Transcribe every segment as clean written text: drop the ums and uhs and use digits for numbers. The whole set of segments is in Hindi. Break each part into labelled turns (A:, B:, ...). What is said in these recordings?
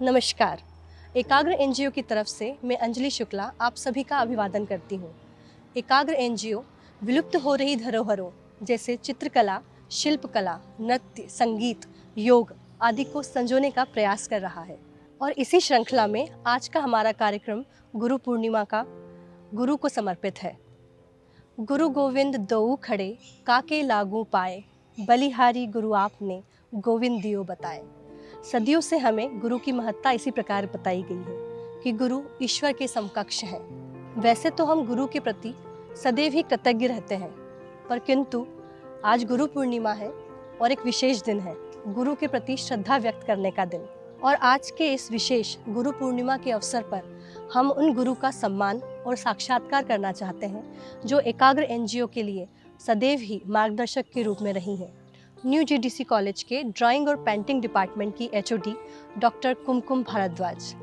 A: नमस्कार। एकाग्र एनजीओ की तरफ से मैं अंजलि शुक्ला आप सभी का अभिवादन करती हूँ। एकाग्र एनजीओ विलुप्त हो रही धरोहरों जैसे चित्रकला, शिल्पकला, नृत्य, संगीत, योग आदि को संजोने का प्रयास कर रहा है। और इसी श्रृंखला में आज का हमारा कार्यक्रम गुरु पूर्णिमा का गुरु को समर्पित है। गुरु गोविंद दोऊ खड़े, काके लागू पाए, बलिहारी गुरु आपने, गोविंद दियो बताए। सदियों से हमें गुरु की महत्ता इसी प्रकार बताई गई है कि गुरु ईश्वर के समकक्ष है। वैसे तो हम गुरु के प्रति सदैव ही कृतज्ञ रहते हैं, पर किंतु आज गुरु पूर्णिमा है और एक विशेष दिन है, गुरु के प्रति श्रद्धा व्यक्त करने का दिन। और आज के इस विशेष गुरु पूर्णिमा के अवसर पर हम उन गुरु का सम्मान और साक्षात्कार करना चाहते हैं जो एकाग्र एनजीओ के लिए सदैव ही मार्गदर्शक के रूप में रही हैं। न्यू जीडीसी कॉलेज के ड्राइंग और पेंटिंग डिपार्टमेंट की एचओडी डॉक्टर कुमकुम भारद्वाज।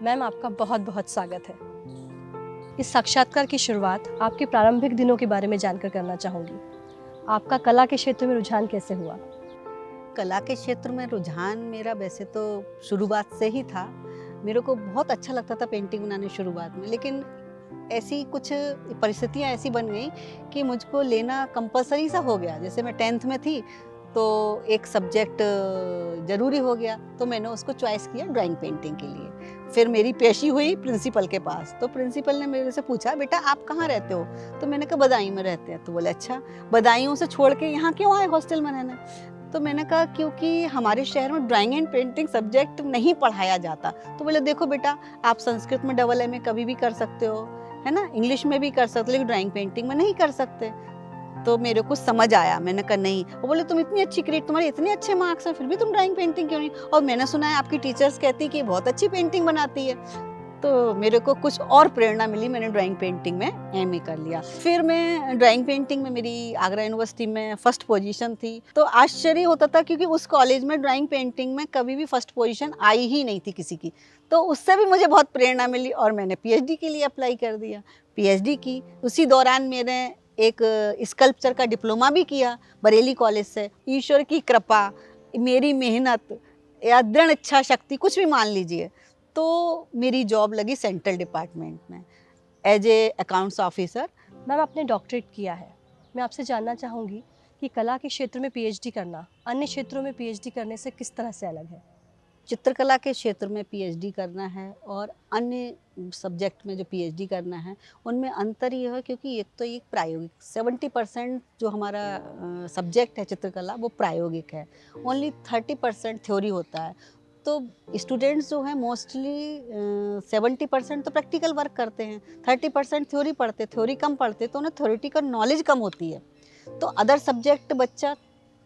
A: मैम, आपका बहुत बहुत स्वागत है। इस साक्षात्कार की शुरुआत आपके प्रारंभिक दिनों के बारे में जानकर करना चाहूँगी। आपका कला के क्षेत्र में रुझान कैसे हुआ?
B: कला के क्षेत्र में रुझान मेरा वैसे तो शुरुआत से ही था। मेरे को बहुत अच्छा लगता था पेंटिंग बनाने शुरुआत में, लेकिन ऐसी कुछ परिस्थितियाँ ऐसी बन गई कि मुझको लेना कंपलसरी सा हो गया। जैसे मैं 10th में थी तो एक सब्जेक्ट ज़रूरी हो गया, तो मैंने उसको चॉइस किया ड्राइंग पेंटिंग के लिए। फिर मेरी पेशी हुई प्रिंसिपल के पास, तो प्रिंसिपल ने मेरे से पूछा, बेटा आप कहाँ रहते हो? तो मैंने कहा बदायूं में रहते हैं। तो बोले अच्छा, बदायूं से छोड़ के यहाँ क्यों आए हॉस्टल में रहने? तो मैंने कहा क्योंकि हमारे शहर में ड्राइंग एंड पेंटिंग सब्जेक्ट नहीं पढ़ाया जाता। तो बोले देखो बेटा, आप संस्कृत में डबल एमए कभी भी कर सकते हो, है ना, इंग्लिश में भी कर सकते हो, लेकिन ड्राइंग पेंटिंग में नहीं कर सकते। तो मेरे को समझ आया। मैंने कहा नहीं। वो बोले तुम इतनी अच्छी क्रिएट, तुम्हारे इतने अच्छे मार्क्स हैं, फिर भी तुम ड्राइंग पेंटिंग क्यों नहीं? और मैंने सुना है आपकी टीचर्स कहती कि बहुत अच्छी पेंटिंग बनाती है। तो मेरे को कुछ और प्रेरणा मिली, मैंने ड्राइंग पेंटिंग में एमए कर लिया। फिर मैं ड्राइंग पेंटिंग में मेरी आगरा यूनिवर्सिटी में फर्स्ट पोजीशन थी। तो आश्चर्य होता था क्योंकि उस कॉलेज में ड्राइंग पेंटिंग में कभी भी फर्स्ट पोजीशन आई ही नहीं थी किसी की। तो उससे भी मुझे बहुत प्रेरणा मिली और मैंने पीएचडी के लिए अप्लाई कर दिया। पीएचडी की उसी दौरान मैंने एक स्कल्पचर का डिप्लोमा भी किया बरेली कॉलेज से। ईश्वर की कृपा, मेरी मेहनत या दृढ़ इच्छा शक्ति, कुछ भी मान लीजिए, तो मेरी जॉब लगी सेंट्रल डिपार्टमेंट में as a accounts officer.
A: Ma'am, आपने डॉक्टरेट किया है। मैं आपसे जानना चाहूँगी कि कला के क्षेत्र में पीएचडी करना अन्य क्षेत्रों में पीएचडी करने से किस तरह से अलग है?
B: चित्रकला के क्षेत्र में पीएचडी करना है और अन्य सब्जेक्ट में जो पीएचडी करना है, उनमें अंतर यह है क्योंकि एक तो एक प्रायोगिक 70% जो हमारा सब्जेक्ट है चित्रकला वो प्रायोगिक है, ओनली 30% थ्योरी होता है। तो स्टूडेंट्स जो हैं मोस्टली 70% तो प्रैक्टिकल वर्क करते हैं, 30% थ्योरी पढ़ते, थ्योरी कम पढ़ते, तो उन्हें थ्योरेटिकल नॉलेज कम होती है। तो अदर सब्जेक्ट बच्चा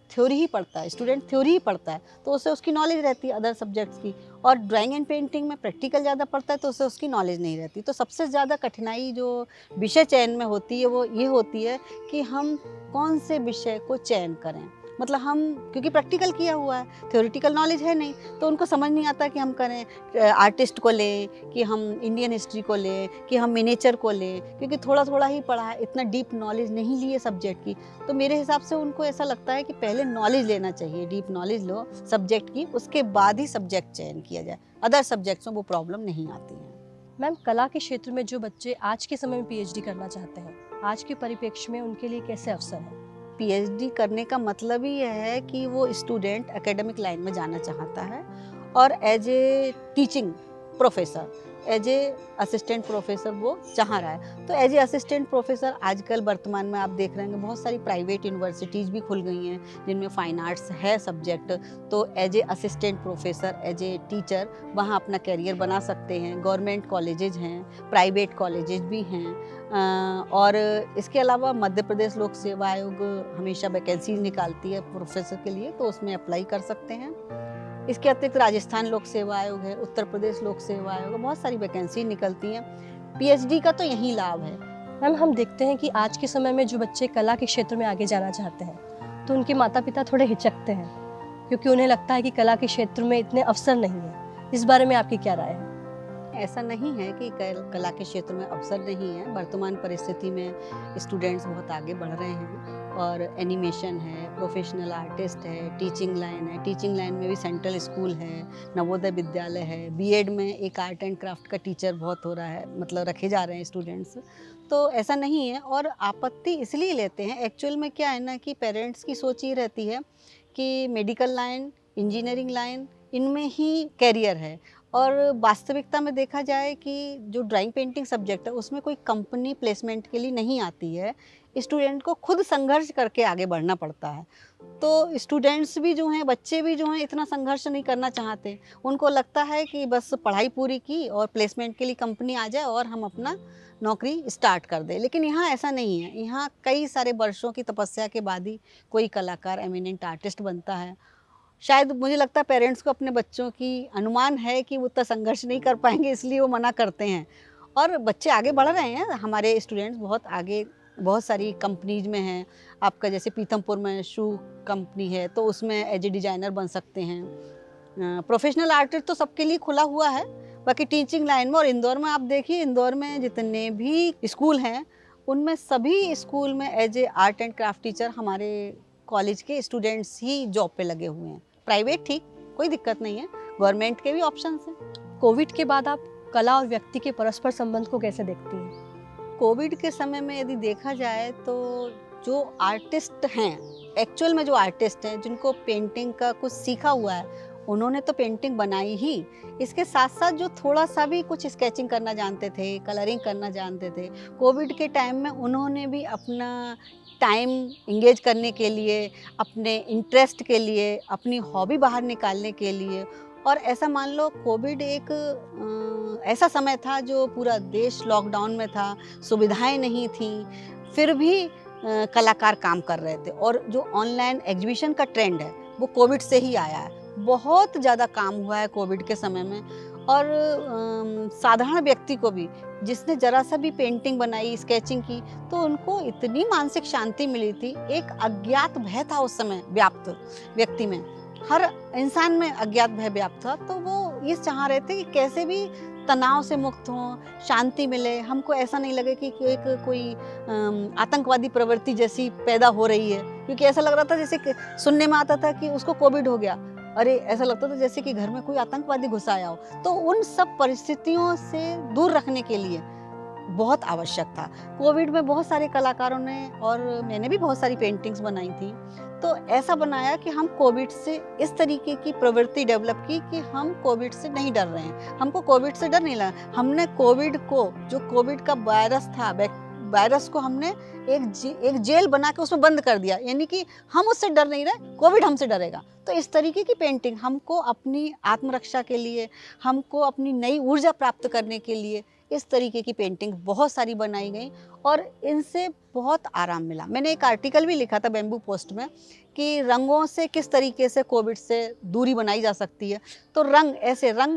B: थ्योरी ही पढ़ता है, स्टूडेंट थ्योरी ही पढ़ता है, तो उससे उसकी नॉलेज रहती है अदर सब्जेक्ट्स की। और ड्राइंग एंड पेंटिंग में प्रैक्टिकल ज़्यादा पढ़ता है तो उससे उसकी नॉलेज नहीं रहती। तो सबसे ज़्यादा कठिनाई जो विषय चयन में होती है वो ये होती है कि हम कौन से विषय को चयन करें। मतलब हम क्योंकि प्रैक्टिकल किया हुआ है, थ्योरेटिकल नॉलेज है नहीं, तो उनको समझ नहीं आता कि हम करें आर्टिस्ट को लें कि हम इंडियन हिस्ट्री को लें कि हम मिनेचर को लें, क्योंकि थोड़ा थोड़ा ही पढ़ा है, इतना डीप नॉलेज नहीं ली है सब्जेक्ट की। तो मेरे हिसाब से उनको ऐसा लगता है कि पहले नॉलेज लेना चाहिए, डीप नॉलेज लो सब्जेक्ट की, उसके बाद ही सब्जेक्ट चयन किया जाए। अदर सब्जेक्ट्स में वो प्रॉब्लम नहीं आती है।
A: मैम, कला के क्षेत्र में जो बच्चे आज के समय में पीएचडी करना चाहते हैं, आज के परिप्रेक्ष्य में उनके लिए कैसे अवसर हैं?
B: पीएचडी करने का मतलब ही यह है कि वो स्टूडेंट एकेडमिक लाइन में जाना चाहता है और as a teaching professor, as a assistant professor वो चाह रहा है। तो एज ए असिस्टेंट प्रोफेसर आजकल वर्तमान में आप देख रहे हैं बहुत सारी प्राइवेट यूनिवर्सिटीज़ भी खुल गई हैं जिनमें फाइन आर्ट्स है सब्जेक्ट। तो as a assistant professor, as a teacher वहाँ अपना कैरियर बना सकते हैं। गवर्नमेंट कॉलेजेज हैं, प्राइवेट कॉलेजेज भी हैं। और इसके अलावा मध्य प्रदेश लोक सेवा आयोग हमेशा वैकेंसीज निकालती है प्रोफेसर के लिए, तो उसमें अप्लाई कर सकते हैं। इसके अतिरिक्त राजस्थान लोक सेवा आयोग है, उत्तर प्रदेश लोक सेवा आयोग है, बहुत सारी वैकेंसी निकलती हैं। पीएचडी का तो यही लाभ है।
A: मैम, हम देखते हैं कि आज के समय में जो बच्चे कला के क्षेत्र में आगे जाना चाहते हैं तो उनके माता पिता थोड़े हिचकते हैं क्योंकि उन्हें लगता है कि कला के क्षेत्र में इतने अवसर नहीं है। इस बारे में आपकी क्या राय है?
B: ऐसा नहीं है कि कला के क्षेत्र में अवसर नहीं है। वर्तमान परिस्थिति में स्टूडेंट्स बहुत आगे बढ़ रहे हैं और एनिमेशन है, प्रोफेशनल आर्टिस्ट है, टीचिंग लाइन है, टीचिंग लाइन में भी सेंट्रल स्कूल है, नवोदय विद्यालय है, बीएड में एक आर्ट एंड क्राफ्ट का टीचर बहुत हो रहा है, मतलब रखे जा रहे हैं स्टूडेंट्स। तो ऐसा नहीं है, और आपत्ति इसलिए लेते हैं, एक्चुअल में क्या है ना कि पेरेंट्स की सोच ये रहती है कि मेडिकल लाइन, इंजीनियरिंग लाइन, इनमें ही कैरियर है, और वास्तविकता में देखा जाए कि जो ड्राइंग पेंटिंग सब्जेक्ट है उसमें कोई कंपनी प्लेसमेंट के लिए नहीं आती है, स्टूडेंट को खुद संघर्ष करके आगे बढ़ना पड़ता है। तो स्टूडेंट्स भी जो हैं, बच्चे भी जो हैं, इतना संघर्ष नहीं करना चाहते। उनको लगता है कि बस पढ़ाई पूरी की और प्लेसमेंट के लिए कंपनी आ जाए और हम अपना नौकरी स्टार्ट कर दें। लेकिन यहाँ ऐसा नहीं है, यहाँ कई सारे वर्षों की तपस्या के बाद ही कोई कलाकार एमिनेंट आर्टिस्ट बनता है। शायद मुझे लगता है पेरेंट्स को अपने बच्चों की अनुमान है कि वो उतना संघर्ष नहीं कर पाएंगे, इसलिए वो मना करते हैं। और बच्चे आगे बढ़ रहे हैं, हमारे स्टूडेंट्स बहुत आगे, बहुत सारी कंपनीज में हैं। आपका जैसे पीथमपुर में शू कंपनी है, तो उसमें एज ए डिज़ाइनर बन सकते हैं। प्रोफेशनल आर्टिस्ट तो सबके लिए खुला हुआ है। बाकी टीचिंग लाइन में, और इंदौर में आप देखिए, इंदौर में जितने भी स्कूल हैं उनमें सभी स्कूल में as a art and craft teacher हमारे कॉलेज के स्टूडेंट्स ही जॉब पे लगे हुए हैं। प्राइवेट ठीक, कोई दिक्कत नहीं है, गवर्नमेंट के भी ऑप्शंस हैं।
A: कोविड के बाद आप कला और व्यक्ति के परस्पर संबंध को कैसे देखती हैं?
B: कोविड के समय में यदि देखा जाए तो जो आर्टिस्ट हैं, एक्चुअल में जो आर्टिस्ट हैं, जिनको पेंटिंग का कुछ सीखा हुआ है, उन्होंने तो पेंटिंग बनाई ही। इसके साथ साथ जो थोड़ा सा भी कुछ स्केचिंग करना जानते थे, कलरिंग करना जानते थे, कोविड के टाइम में उन्होंने भी अपना टाइम इंगेज करने के लिए, अपने इंटरेस्ट के लिए, अपनी हॉबी बाहर निकालने के लिए। और ऐसा मान लो, कोविड एक ऐसा समय था जो पूरा देश लॉकडाउन में था, सुविधाएं नहीं थी, फिर भी कलाकार काम कर रहे थे। और जो ऑनलाइन एग्जीबिशन का ट्रेंड है वो कोविड से ही आया है। बहुत ज़्यादा काम हुआ है कोविड के समय में। और साधारण व्यक्ति को भी, जिसने जरा सा भी पेंटिंग बनाई, स्केचिंग की, तो उनको इतनी मानसिक शांति मिली थी। एक अज्ञात भय था उस समय व्याप्त व्यक्ति में, हर इंसान में अज्ञात भय व्याप्त था। तो वो ये चाह रहे थे कि कैसे भी तनाव से मुक्त हों, शांति मिले, हमको ऐसा नहीं लगे कि कोई आतंकवादी प्रवृत्ति जैसी पैदा हो रही है। क्योंकि ऐसा लग रहा था, जैसे सुनने में आता था कि उसको कोविड हो गया, अरे ऐसा लगता था जैसे कि घर में कोई आतंकवादी घुस आया हो। तो उन सब परिस्थितियों से दूर रखने के लिए बहुत आवश्यक था। कोविड में बहुत सारे कलाकारों ने, और मैंने भी बहुत सारी पेंटिंग्स बनाई थी, तो ऐसा बनाया कि हम कोविड से इस तरीके की प्रवृत्ति डेवलप की कि हम कोविड से नहीं डर रहे हैं, हमको कोविड से डर नहीं लगा। हमने कोविड को, जो कोविड का वायरस था, वायरस को हमने एक जेल बना के उसमें बंद कर दिया, यानी कि हम उससे डर नहीं रहे, कोविड हमसे डरेगा। तो इस तरीके की पेंटिंग हमको अपनी आत्मरक्षा के लिए, हमको अपनी नई ऊर्जा प्राप्त करने के लिए इस तरीके की पेंटिंग बहुत सारी बनाई गई, और इनसे बहुत आराम मिला। मैंने एक आर्टिकल भी लिखा था बैम्बू पोस्ट में कि रंगों से किस तरीके से कोविड से दूरी बनाई जा सकती है। तो रंग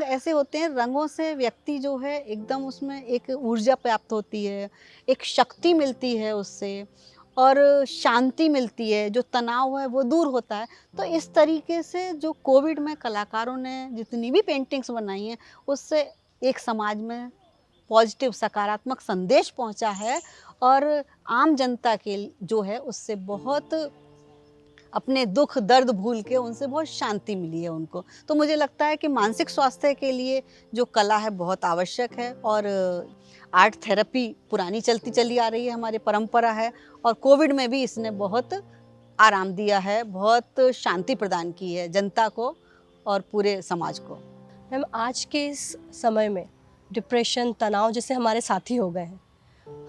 B: ऐसे होते हैं, रंगों से व्यक्ति जो है एकदम, उसमें एक ऊर्जा प्राप्त होती है, एक शक्ति मिलती है उससे, और शांति मिलती है, जो तनाव है वो दूर होता है। तो इस तरीके से जो कोविड में कलाकारों ने जितनी भी पेंटिंग्स बनाई हैं, उससे एक समाज में पॉजिटिव, सकारात्मक संदेश पहुंचा है, और आम जनता के जो है उससे बहुत अपने दुख दर्द भूल के उनसे बहुत शांति मिली है उनको। तो मुझे लगता है कि मानसिक स्वास्थ्य के लिए जो कला है बहुत आवश्यक है, और आर्ट थेरेपी पुरानी चलती चली आ रही है, हमारी परंपरा है, और कोविड में भी इसने बहुत आराम दिया है, बहुत शांति प्रदान की है जनता को और पूरे समाज को।
A: मैम, आज के इस समय में डिप्रेशन, तनाव जैसे हमारे साथी हो गए हैं।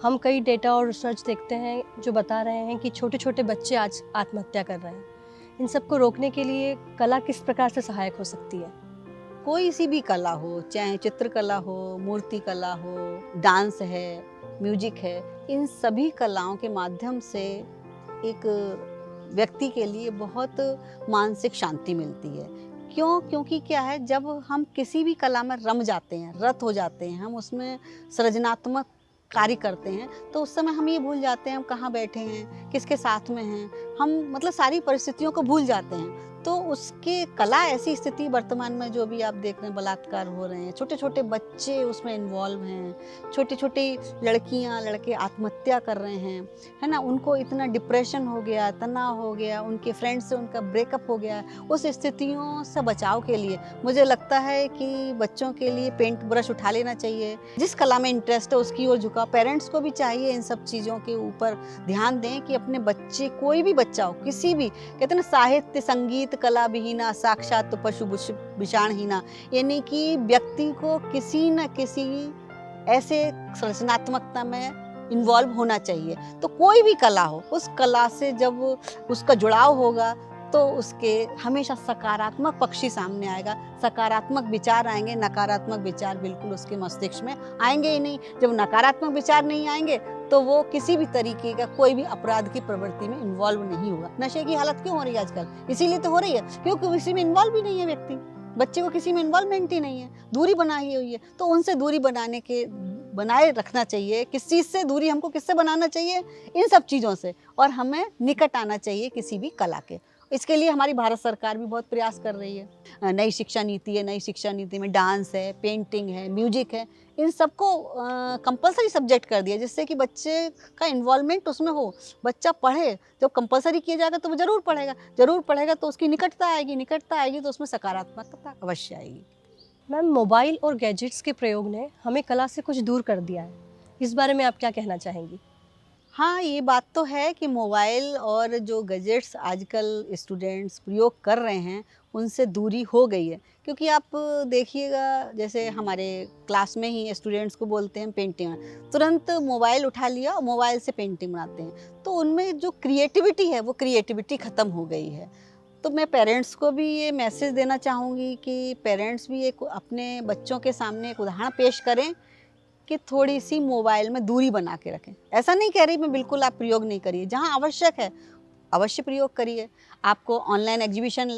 A: हम कई डेटा और रिसर्च देखते हैं जो बता रहे हैं कि छोटे छोटे बच्चे आज आत्महत्या कर रहे हैं। इन सबको रोकने के लिए कला किस प्रकार से सहायक हो सकती है?
B: कोई सी भी कला हो, चाहे चित्रकला हो, मूर्ति कला हो, डांस है, म्यूजिक है, इन सभी कलाओं के माध्यम से एक व्यक्ति के लिए बहुत मानसिक शांति मिलती है। क्योंकि क्या है, जब हम किसी भी कला में रम जाते हैं, रत हो जाते हैं, हम उसमें सृजनात्मक कार्य करते हैं, तो उस समय हम ये भूल जाते हैं हम कहाँ बैठे हैं, किसके साथ में हैं, हम मतलब सारी परिस्थितियों को भूल जाते हैं। तो उसके कला ऐसी स्थिति वर्तमान में जो भी आप देख रहे हैं, बलात्कार हो रहे हैं, छोटे छोटे बच्चे उसमें इन्वॉल्व हैं, छोटी छोटी लड़कियां लड़के आत्महत्या कर रहे हैं, है ना, उनको इतना डिप्रेशन हो गया, तनाव हो गया, उनके फ्रेंड्स से उनका ब्रेकअप हो गया। उस स्थितियों से बचाव के लिए मुझे लगता है कि बच्चों के लिए पेंट ब्रश उठा लेना चाहिए। जिस कला में इंटरेस्ट है उसकी ओर झुकाव। पेरेंट्स को भी चाहिए इन सब चीज़ों के ऊपर ध्यान दें कि अपने बच्चे, कोई भी बच्चा हो, किसी भी, कहते हैं ना, साहित्य संगीत कला विहीना साक्षात तो पशु विषाणहीना, यानी कि व्यक्ति को किसी न किसी ऐसे रचनात्मकता में इन्वॉल्व होना चाहिए। तो कोई भी कला हो, उस कला से जब उसका जुड़ाव होगा तो उसके हमेशा सकारात्मक पक्ष ही सामने आएगा, सकारात्मक विचार आएंगे। नकारात्मक विचार बिल्कुल उसके मस्तिष्क में आएंगे ही नहीं। जब नकारात्मक विचार नहीं आएंगे तो वो किसी भी तरीके का कोई भी अपराध की प्रवृत्ति में इन्वॉल्व नहीं होगा। नशे की हालत क्यों हो रही है आजकल? इसीलिए तो हो रही है क्योंकि किसी में इन्वॉल्व ही नहीं है व्यक्ति, बच्चे को किसी में इन्वॉल्वमेंट ही नहीं है, दूरी बनाई हुई है। तो उनसे दूरी बनाए रखना चाहिए। किस चीज़ से दूरी हमको किससे बनाना चाहिए? इन सब चीज़ों से, और हमें निकट आना चाहिए किसी भी कला के। इसके लिए हमारी भारत सरकार भी बहुत प्रयास कर रही है। नई शिक्षा नीति है, नई शिक्षा नीति में डांस है, पेंटिंग है, म्यूजिक है, इन सबको कंपलसरी सब्जेक्ट कर दिया जिससे कि बच्चे का इन्वॉल्वमेंट उसमें हो, बच्चा पढ़े। जब कंपलसरी किया जाएगा तो वो ज़रूर पढ़ेगा तो उसकी निकटता आएगी तो उसमें सकारात्मकता अवश्य आएगी।
A: मैम, मोबाइल और गैजेट्स के प्रयोग ने हमें कला से कुछ दूर कर दिया है, इस बारे में आप क्या कहना चाहेंगी?
B: हाँ, ये बात तो है कि मोबाइल और जो गैजेट्स आजकल स्टूडेंट्स प्रयोग कर रहे हैं उनसे दूरी हो गई है। क्योंकि आप देखिएगा, जैसे हमारे क्लास में ही स्टूडेंट्स को बोलते हैं पेंटिंग, तुरंत मोबाइल उठा लिया और मोबाइल से पेंटिंग बनाते हैं। तो उनमें जो क्रिएटिविटी है वो क्रिएटिविटी ख़त्म हो गई है। तो मैं पेरेंट्स को भी ये मैसेज देना चाहूँगी कि पेरेंट्स भी एक अपने बच्चों के सामने एक उदाहरण पेश करें कि थोड़ी सी मोबाइल में दूरी बना के रखें। ऐसा नहीं कह रही मैं बिल्कुल आप प्रयोग नहीं करिए, जहाँ आवश्यक है अवश्य प्रयोग करिए। आपको ऑनलाइन एग्जीबिशन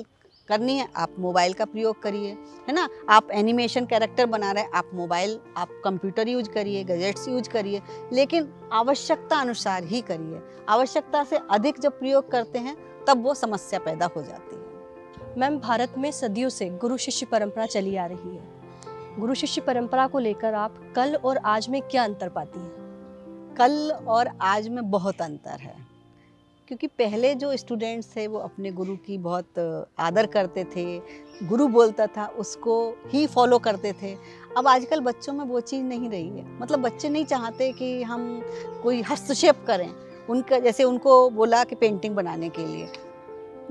B: करनी है, आप मोबाइल का प्रयोग करिए, है ना। आप एनिमेशन कैरेक्टर बना रहे हैं, आप मोबाइल, आप कंप्यूटर यूज करिए, गैजेट्स यूज करिए, लेकिन आवश्यकता अनुसार ही करिए। आवश्यकता से अधिक जब प्रयोग करते हैं तब वो समस्या पैदा हो जाती है।
A: मैम, भारत में सदियों से गुरु शिष्य परंपरा चली आ रही है। गुरु शिष्य परंपरा को लेकर आप कल और आज में क्या अंतर पाती हैं?
B: कल और आज में बहुत अंतर है, क्योंकि पहले जो स्टूडेंट्स थे वो अपने गुरु की बहुत आदर करते थे, गुरु बोलता था उसको ही फॉलो करते थे। अब आजकल बच्चों में वो चीज़ नहीं रही है। मतलब बच्चे नहीं चाहते कि हम कोई हस्तक्षेप करें उनका, जैसे उनको बोला कि पेंटिंग बनाने के लिए,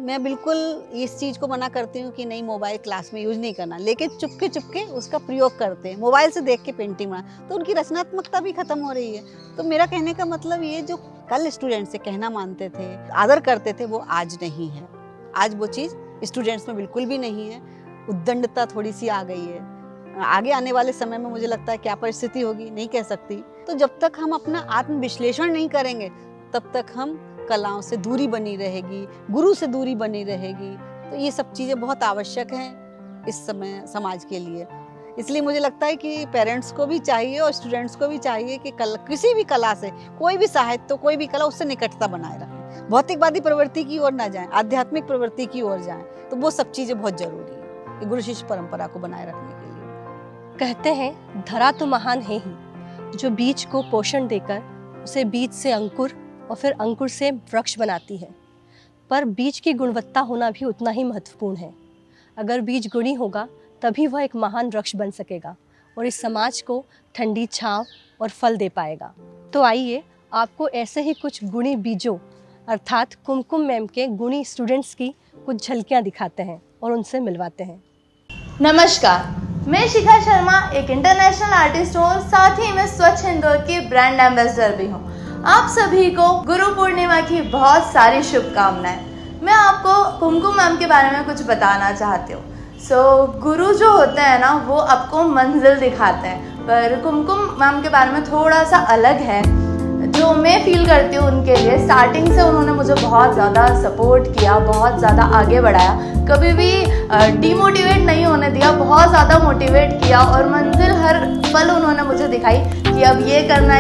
B: मैं बिल्कुल इस चीज़ को मना करती हूँ कि नहीं, मोबाइल क्लास में यूज़ नहीं करना, लेकिन चुपके उसका प्रयोग करते हैं, मोबाइल से देख के पेंटिंग बना, तो उनकी रचनात्मकता भी खत्म हो रही है। तो मेरा कहने का मतलब ये, जो कल स्टूडेंट से कहना मानते थे, आदर करते थे, वो आज नहीं है। आज वो चीज़ स्टूडेंट्स में बिल्कुल भी नहीं है। उद्दंडता थोड़ी सी आ गई है। आगे आने वाले समय में मुझे लगता है क्या परिस्थिति होगी नहीं कह सकती। तो जब तक हम अपना आत्मविश्लेषण नहीं करेंगे तब तक हम कलाओं से दूरी बनी रहेगी, गुरु से दूरी बनी रहेगी। तो ये सब चीज़ें बहुत आवश्यक हैं इस समय समाज के लिए। इसलिए मुझे लगता है कि पेरेंट्स को भी चाहिए और स्टूडेंट्स को भी चाहिए कि किसी भी कला से, कोई भी साहित्य, कोई भी कला, उससे निकटता बनाए रखें। भौतिकवादी प्रवृत्ति की ओर ना जाएं, आध्यात्मिक प्रवृत्ति की ओर जाएं। तो वो सब चीज़ें बहुत जरूरी है कि गुरु शिष्य परंपरा को बनाए रखने के लिए।
A: कहते हैं धरा तो महान है ही, जो बीज को पोषण देकर उसे बीज से अंकुर और फिर अंकुर से वृक्ष बनाती है। पर बीज की गुणवत्ता होना भी उतना ही महत्वपूर्ण है। अगर बीज गुणी होगा तभी वह एक महान वृक्ष बन सकेगा और इस समाज को ठंडी छांव और फल दे पाएगा। तो आइए आपको ऐसे ही कुछ गुणी बीजों अर्थात कुमकुम मैम के गुणी स्टूडेंट्स की कुछ झलकियाँ दिखाते हैं और उनसे मिलवाते हैं।
C: नमस्कार, मैं शिखा शर्मा एक इंटरनेशनल आर्टिस्ट हूँ, साथ ही मैं स्वच्छ इंदौर की ब्रांड एम्बेसडर भी हूँ। आप सभी को गुरु पूर्णिमा की बहुत सारी शुभकामनाएं। मैं आपको कुमकुम मैम के बारे में कुछ बताना चाहती हूँ। गुरु जो होते हैं ना, वो आपको मंजिल दिखाते हैं, पर कुमकुम मैम के बारे में थोड़ा सा अलग है। जो मैं फील करती हूँ उनके लिए, स्टार्टिंग से उन्होंने मुझे बहुत ज़्यादा सपोर्ट किया, बहुत ज़्यादा आगे बढ़ाया, कभी भी डिमोटिवेट नहीं होने दिया, बहुत ज़्यादा मोटिवेट किया और मंजिल हर पल उन्होंने मुझे दिखाई कि अब ये करना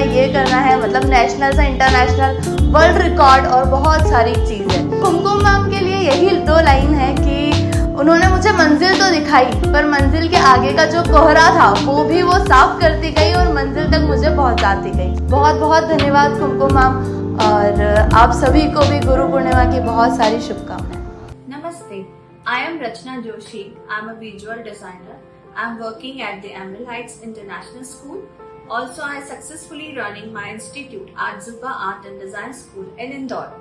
C: है, मतलब नेशनल से इंटरनेशनल, वर्ल्ड रिकॉर्ड और बहुत सारी चीज़ें। कुमकुम मैम के लिए यही 2 लाइन है कि उन्होंने मुझे मंजिल तो दिखाई, पर मंजिल के आगे का जो कोहरा था वो भी वो साफ करती गई और मंजिल तक मुझे पहुंचाती गई। बहुत बहुत धन्यवाद कुमकुम मैम, और आप सभी को भी गुरु पूर्णिमा की बहुत सारी शुभकामनाएं।
D: Namaste. I am Rachna Joshi. I am a visual designer. I am working at the Emerald Heights International School. Also, I successfully running my institute, Arzuka Art and Design School in Indore.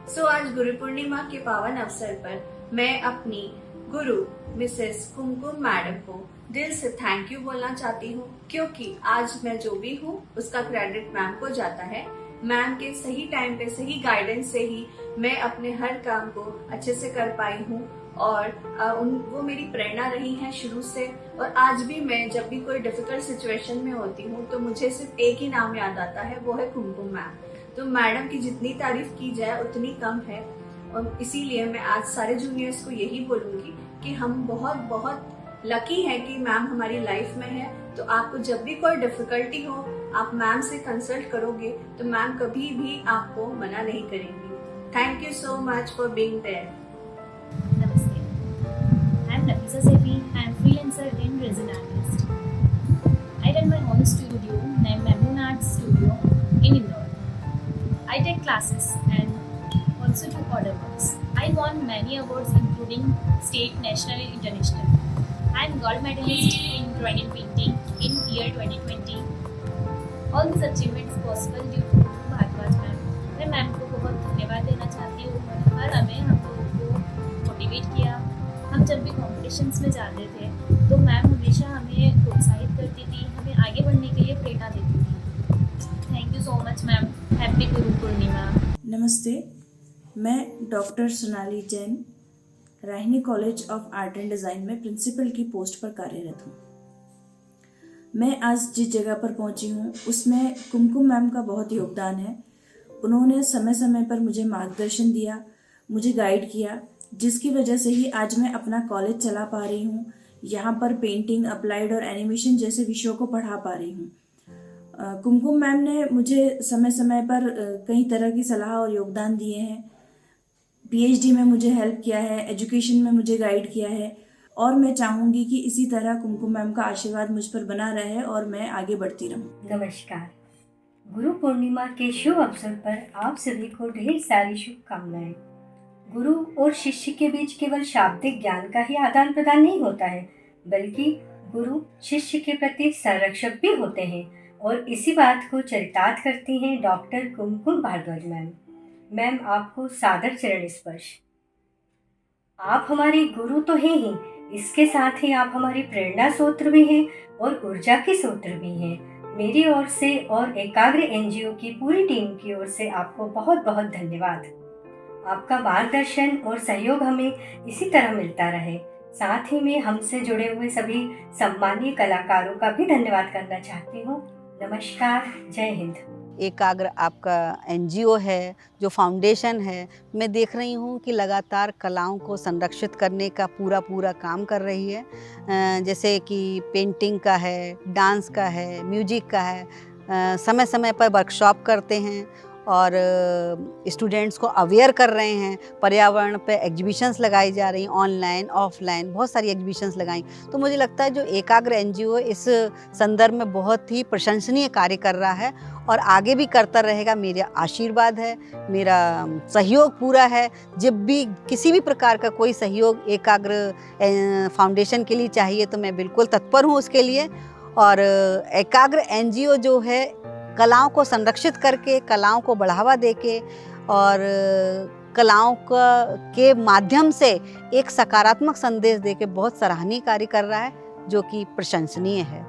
D: So, आज गुरु पूर्णिमा के पावन अवसर पर मैं अपनी गुरु मिसेस कुमकुम मैडम को दिल से थैंक यू बोलना चाहती हूँ, क्योंकि आज मैं जो भी हूँ उसका क्रेडिट मैम को जाता है। मैम के सही टाइम पे सही गाइडेंस से ही मैं अपने हर काम को अच्छे से कर पाई हूँ, और वो मेरी प्रेरणा रही है शुरू से। और आज भी मैं जब भी कोई डिफिकल्ट सिचुएशन में होती हूँ तो मुझे सिर्फ एक ही नाम याद आता है, वो है कुमकुम मैम। तो मैडम की जितनी तारीफ की जाए उतनी कम है, और इसीलिए मैं आज सारे जूनियर्स को यही बोलूँगी कि हम बहुत बहुत लकी हैं कि मैम हमारी लाइफ में है। तो आपको जब भी कोई डिफिकल्टी हो आप मैम से कंसल्ट करोगे तो मैम कभी भी आपको मना नहीं करेंगी। Thank you so much for being there.
E: Namaste. I am Nafisa Sefi. I am freelancer and resin artist. I run my own studio named Mamoon Art Studio in Indore. I take classes and also do order works. I won many awards including state, national and international. I am gold medalist in drawing and painting in year 2020. All these achievements possible due to Bhardwaj ma'am. मैं मैम को बहुत धन्यवाद देना चाहती हूँ। हर हमें हम लोगों को मोटिवेट किया। हम जब भी कॉम्पिटिशन्स में जाते थे तो मैम हमेशा हमें प्रोत्साहित करती थी, हमें आगे बढ़ने के लिए प्रेरणा देती थी। Thank you so much ma'am. Happy Guru Purnima.
F: नमस्ते, मैं doctor Sonali Jain Rahini college of art and design में प्रिंसिपल की पोस्ट पर कार्यरत हूँ। मैं आज जिस जगह पर पहुँची हूँ उसमें कुमकुम मैम का बहुत योगदान है। उन्होंने समय समय पर मुझे मार्गदर्शन दिया, मुझे गाइड किया, जिसकी वजह से ही आज मैं अपना कॉलेज चला पा रही हूँ। यहाँ पर पेंटिंग, अप्लाइड और एनिमेशन जैसे विषयों को पढ़ा पा रही हूँ। कुमकुम मैम ने मुझे समय समय पर कई तरह की सलाह और योगदान दिए हैं। पीएचडी में मुझे हेल्प किया है, एजुकेशन में मुझे गाइड किया है, और मैं चाहूँगी कि इसी तरह कुमकुम मैम का आशीर्वाद मुझ पर बना रहे और मैं आगे बढ़ती रहूँ।
G: नमस्कार। गुरु पूर्णिमा के शुभ अवसर पर आप सभी को ढेर सारी शुभकामनाएं। गुरु और शिष्य के बीच केवल शाब्दिक ज्ञान का ही आदान प्रदान नहीं होता है, बल्कि गुरु शिष्य के प्रति संरक्षक भी होते हैं, और इसी बात को चरितार्थ करती हैं डॉक्टर कुमकुम भारद्वाज मैम। मैम, आपको सादर चरण स्पर्श। आप हमारी गुरु तो हैं ही, इसके साथ ही आप हमारी प्रेरणा सूत्र भी हैं और ऊर्जा के सूत्र भी हैं। मेरी ओर से और एकाग्र एनजीओ की पूरी टीम की ओर से आपको बहुत बहुत धन्यवाद। आपका मार्गदर्शन और सहयोग हमें इसी तरह मिलता रहे। साथ ही मैं हमसे जुड़े हुए सभी सम्मानीय कलाकारों का भी धन्यवाद करना चाहती हूँ। नमस्कार, जय हिंद।
B: एकाग्र आपका एनजीओ है, जो फाउंडेशन है, मैं देख रही हूँ कि लगातार कलाओं को संरक्षित करने का पूरा काम कर रही है। जैसे कि पेंटिंग का है, डांस का है, म्यूजिक का है। समय समय पर वर्कशॉप करते हैं और स्टूडेंट्स को अवेयर कर रहे हैं। पर्यावरण पे एग्जीबिशंस लगाई जा रही हैं, ऑनलाइन ऑफलाइन बहुत सारी एग्जीबिशंस लगाई। तो मुझे लगता है जो एकाग्र एनजीओ इस संदर्भ में बहुत ही प्रशंसनीय कार्य कर रहा है और आगे भी करता रहेगा। मेरा आशीर्वाद है, मेरा सहयोग पूरा है। जब भी किसी भी प्रकार का कोई सहयोग एकाग्र फाउंडेशन के लिए चाहिए तो मैं बिल्कुल तत्पर हूँ उसके लिए। और एकाग्र एनजीओ जो है कलाओं को संरक्षित करके, कलाओं को बढ़ावा देके और कलाओं के माध्यम से एक सकारात्मक संदेश देके बहुत सराहनीय कार्य कर रहा है, जो कि प्रशंसनीय है।